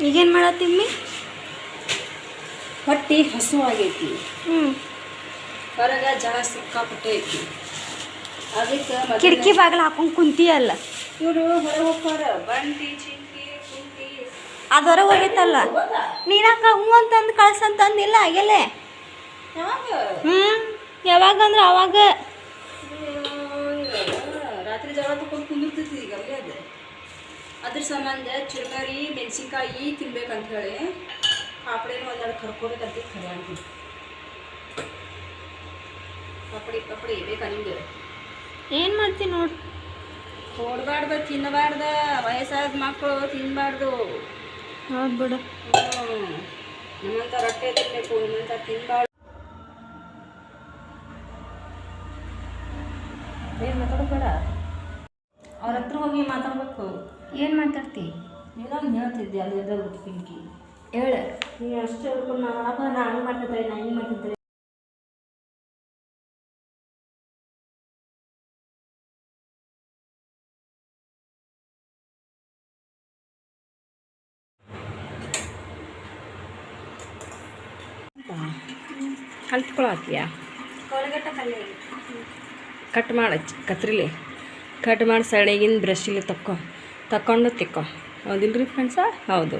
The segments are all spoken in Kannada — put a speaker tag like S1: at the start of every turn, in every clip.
S1: ಈಗೇನು ಮಾಡತ್ತೀಮ್ಮಿ?
S2: ಹೊಟ್ಟಿ ಹಸುವಾಗೈತಿ. ಹೊರಗೆ ಜನ ಸಿಕ್ಕಾಪಟ್ಟೆ ಐತಿ. ಅದಕ್ಕೆ
S1: ಕಿಟಕಿ ಬಾಗಿಲು ಹಾಕೊಂಡು ಕುಂತಿಯಲ್ಲ.
S2: ಇವರು ಹೊರಗೆ ಹೋಗ್ತಾರ. ಬಂಡಿ ಚಿಂಕಿ ಕುಂಟಿ
S1: ಅದು ಹೊರಗೆ ಹೋಗೈತಲ್ಲ. ನೀನಾಕ ಹ್ಞೂ ಅಂತಂದು ಕಳ್ಸಂತಂದಿಲ್ಲ ಆಗಲೇ. ಯಾವಾಗ ಅಂದ್ರೆ ಅವಾಗ
S2: ರಾತ್ರಿ ಜಗಳ ತಗೊಂಡು ಕುಂದಿರ್ತೈತಿ. ಈಗ ಅಲ್ಲೇ ಅದು ಅದ್ರ ಸಂಬಂಧ ಚುರುಮರಿ ಮೆಣಸಿನ್ಕಾಯಿ ತಿನ್ಬೇಕಂತ ಹೇಳಿ ಪಾಪಡಿನೂ ಒಂದೆರಡು ಕರ್ಕೋಬೇಕಂತ ಖರೆ ಅಂತೀವಿ. ಪಾಪಡಿ ಬೇಕಾ ನಿಮ್ಗೆ?
S1: ಏನು ಮಾಡ್ತೀನಿ ನೋಡಿ.
S2: ಕೊಡಬಾರ್ದು, ತಿನ್ನಬಾರ್ದ. ವಯಸ್ಸಾದ ಮಕ್ಕಳು ತಿನ್ನಬಾರ್ದು.
S1: ಹೌದು ಬಿಡು.
S2: ನಮ್ಮಂಥ ರೊಟ್ಟೆ ತಿನ್ನಬೇಕು, ನಿಮ್ಮಂಥ ತಿನ್ನಬಾರ್ದು. ಏನು ಮಾತಾಡಬೇಡ. ಅವ್ರ ಹತ್ರ ಹೋಗಿ ಮಾತಾಡ್ಬೇಕು.
S1: ಏನು ಮಾತಾಡ್ತಿ?
S2: ನೀನೊಂದು ಹೇಳ್ತಿದ್ದೆ ಅಲ್ಲಿ ಎದ್ದು ಪಿಂಕಿ
S1: ಹೇಳು.
S2: ನೀವು ಅಷ್ಟೇ ಹೇಳ್ಕೊಂಡು ನಾನು ಮಾಡ್ತಿದ್ರೆ ನಾನು ಹಿಂಗೆ ಮಾಡ್ತಿದ್ರೆ ಕಲ್ತ್ಕೊಳತ್ತೀಯ.
S1: ಕೋಲಗಟ್ಟ ಕಲ್ಲೆ
S2: ಕಟ್ ಮಾಡಿ ಕತ್ರಿಲಿ ಕಟ್ ಮಾಡಿ ಸೈಡಿಗಿನ ಬ್ರಷಲ್ಲಿ ತಕ್ಕೊಂಡು ತಿಕ್ಕೋ. ಹೌದಿಲ್ರಿ ಫ್ರೆಂಡ್ಸ? ಹೌದು.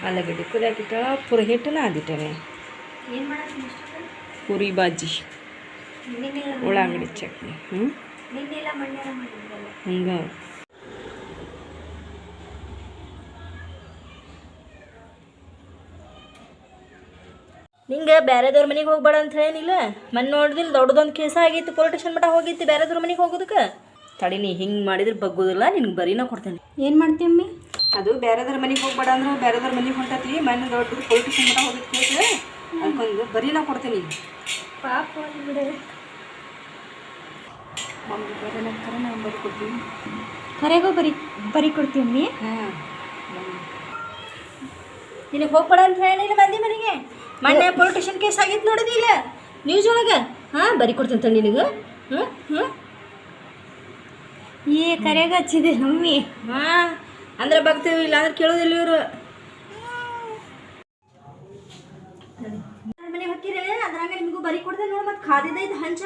S2: ಆಲೂಗಡ್ಡೆ ಕುದಿಯಾಕಿಟ್ಟಾಳ. ಪುರಿ ಹಿಟ್ಟನ ಅದಿಟ್ಟನೆ.
S1: ಏನು ಮಾಡತ್ತೀನಿ?
S2: ಪೂರಿ ಬಾಜಿ, ಉಳ್ಳಾಗಡ್ಡಿ ಚಟ್ನಿ.
S1: ನಿನ್ನೆಲ್ಲ ಮಣ್ಣೆಲ್ಲ ಮಾಡಿದ್ರಲ್ಲ.
S2: ಹಂಗೆ ನಿಂಗೆ ಬೇರೆದವ್ರ ಮನೆಗೆ ಹೋಗ್ಬೇಡ ಅಂತ ಹೇಳೇನಿಲ್ಲ. ಮನೆ ನೋಡಿದಿಲ್ಲ ದೊಡ್ಡದೊಂದು ಕೇಸ ಆಗಿತ್ತು. ಪೊಲೀಸ್ ಸ್ಟೇಷನ್ ಮಟ್ಟ ಹೋಗಿತ್ತು ಬೇರೆದವ್ರ ಮನೆಗೆ ಹೋಗೋದಕ್ಕೆ. ತಡಿ, ನೀ ಹಿಂಗೆ ಮಾಡಿದ್ರೆ ಬಗ್ಗೋದಿಲ್ಲ. ನಿನ್ಗೆ ಬರೀನ ಕೊಡ್ತೇನೆ.
S1: ಏನು ಮಾಡ್ತೀಮ್ಮಿ?
S2: ಅದು ಬೇರೆದವ್ರ ಮನೆಗೆ ಹೋಗ್ಬೇಡ ಅಂದ್ರೆ ಬೇರೆದವ್ರ ಮನೆಗೆ ಹೊಂಟತಿ. ಮನೆ ದೊಡ್ಡದು ಪೊಲೀಸ್ ಸ್ಟೇಷನ್ ಮಟ್ಟ ಹೋಗಿತ್ತು ಕೇಸ್. ಅದಕ್ಕೊಂದು ಬರೀನ ಕೊಡ್ತೀನಿ.
S1: ಪಾಪ ಬಿಡು.
S2: ಮಮ್ಮಿ ಬರೀನ ಕರೆ ನಾನು ಬರೀ ಕೊಡ್ತೀನಿ.
S1: ಕರೆಗೂ ಬರೀ ಕೊಡ್ತೀಮ್ಮಿ?
S2: ಹಾಂ. ನಿನಗೆ ಹೋಗ್ಬೇಡ ಅಂತ ಹೇಳಿಲ್ಲ ಮಂದಿ ಮನೆಗೆ. ಮೊನ್ನೆ ಪೊಲೀಸ್ ಸ್ಟೇಷನ್ ಕೇಸ್ ಆಗಿತ್ತು ನೋಡಿದಿಲ್ಲ ನ್ಯೂಸ್ ಒಳಗೆ. ಹಾಂ, ಬರೀ ಕೊಡ್ತಂತ ನಿನಗೆ.
S1: ಕರೆಗೆ ಹಚ್ಚಿದೆ ಮಮ್ಮಿ.
S2: ಹಾಂ ಅಂದ್ರೆ ಬರ್ತೀವಿ, ಇಲ್ಲ ಅಂದ್ರೆ ಕೇಳೋದಿಲ್ಲ ಇವರು. ಮನೆಗೆ ಹಾಕಿರೇ ಅದ್ರಾಗ ನಿಮಗೂ ಬರೀ ಕೊಡ್ತೇನೆ ನೋಡಿ. ಮತ್ತೆ ಖಾದಿದೈತೆ ಹಂಚ.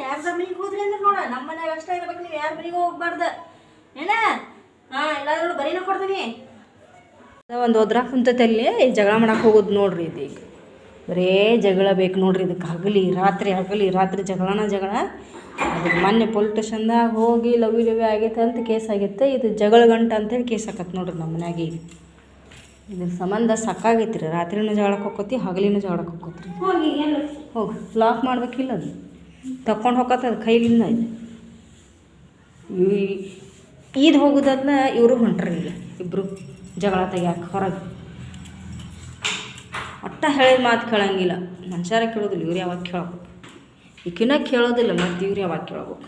S2: ಯಾರ್ದಾರ ಮನೆಗೆ ಹೋದ್ರಿ ಅಂದ್ರೆ ನೋಡ, ನಮ್ಮ ಮನ್ಯಾಗ ಅಷ್ಟೇ ಇರ್ಬೇಕು. ನೀವು ಯಾರ ಮನೆಗೂ ಹೋಗ್ಬಾರ್ದು ಏನ. ಹಾಂ, ಎಲ್ಲಾದ್ರೂ ಬರೀನ ಕೊಡ್ತೀನಿ. ಒಂದು ಹೋದ್ರಾಗ ಕುಂತೈತೆ ಅಲ್ಲಿ ಜಗಳ ಮಾಡಕ್ಕೆ ಹೋಗೋದು ನೋಡ್ರಿ. ಇದು ಈಗ ಬರೇ ಜಗಳ ಬೇಕು ನೋಡ್ರಿ. ಇದಕ್ಕೆ ಹಗಲಿ ರಾತ್ರಿ ಜಗಳ. ಅದ್ರ ಮೊನ್ನೆ ಪೊಲೀಸ್ ಸ್ಟೇಷನ್ದಾಗ ಹೋಗಿ ಲವಿ ಆಗೈತೆ ಅಂತ ಕೇಸ್ ಆಗೈತೆ. ಇದು ಜಗಳ ಗಂಟೆ ಅಂತೇಳಿ ಕೇಸ್ ಆಕತ್ತೆ ನೋಡ್ರಿ ನಮ್ಮ ಮನ್ಯಾಗ. ಈಗ ಇದ್ರ ಸಂಬಂಧ ಸಾಕಾಗೈತಿ ರೀ. ರಾತ್ರಿನೂ ಜಗಳಕ್ಕೆ ಹೋಗ್ಕೋತಿ, ಹಗಲಿನೂ ಜಗಳಕ್ಕೆ ಹೋಗ್ಕೋತ್ರಿ. ಹೋಗಿ ಲಾಕ್ ಮಾಡ್ಬೇಕಿಲ್ಲ. ಅದು ತಕೊಂಡು ಹೋಗತ್ತದ ಕೈಲಿಂದ. ಇದು ಈದ್ ಹೋಗೋದನ್ನ ಇವರು ಹೊಂಟ್ರಿ. ಈಗ ಇಬ್ಬರು ಜಗಳ ತೆಗಿಯಾಕೆ ಹೊರಗೆ. ಒಟ್ಟ ಹೇಳಿದ ಮಾತು ಕೇಳಂಗಿಲ್ಲ. ಮನುಷ್ಯರ ಕೇಳೋದಿಲ್ಲ, ಇವ್ರು ಯಾವಾಗ ಕೇಳ್ಬೇಕು. ಈಕಿನ ಕೇಳೋದಿಲ್ಲ, ಮತ್ತು ಇವ್ರು ಯಾವಾಗ ಕೇಳ್ಬೇಕು.